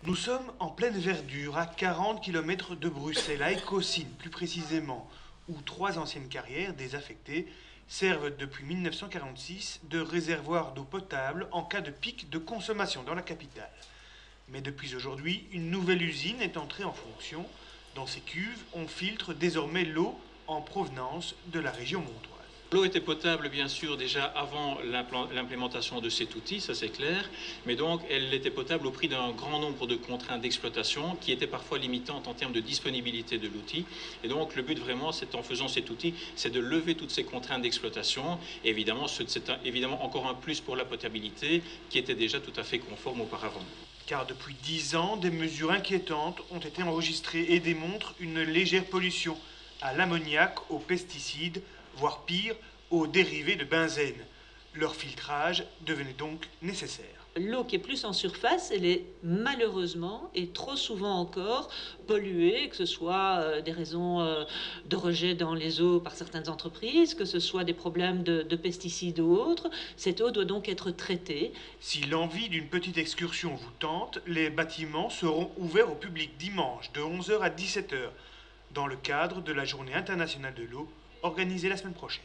Nous sommes en pleine verdure, à 40 km de Bruxelles, à Écosine plus précisément, où trois anciennes carrières désaffectées servent depuis 1946 de réservoir d'eau potable en cas de pic de consommation dans la capitale. Mais depuis aujourd'hui, une nouvelle usine est entrée en fonction. Dans ces cuves, on filtre désormais l'eau en provenance de la région montoise. L'eau était potable, bien sûr, déjà avant l'implémentation de cet outil, ça c'est clair, mais donc elle était potable au prix d'un grand nombre de contraintes d'exploitation qui étaient parfois limitantes en termes de disponibilité de l'outil. Et donc le but vraiment, c'est en faisant cet outil, c'est de lever toutes ces contraintes d'exploitation. Et évidemment, c'est évidemment encore un plus pour la potabilité qui était déjà tout à fait conforme auparavant. Car depuis 10 ans, des mesures inquiétantes ont été enregistrées et démontrent une légère pollution à l'ammoniac, aux pesticides, voire pire, aux dérivés de benzène. Leur filtrage devenait donc nécessaire. L'eau qui est plus en surface, elle est malheureusement et trop souvent encore polluée, que ce soit des raisons de rejet dans les eaux par certaines entreprises, que ce soit des problèmes de pesticides ou autres. Cette eau doit donc être traitée. Si l'envie d'une petite excursion vous tente, les bâtiments seront ouverts au public dimanche de 11 h à 17 h, dans le cadre de la Journée internationale de l'eau organisée la semaine prochaine.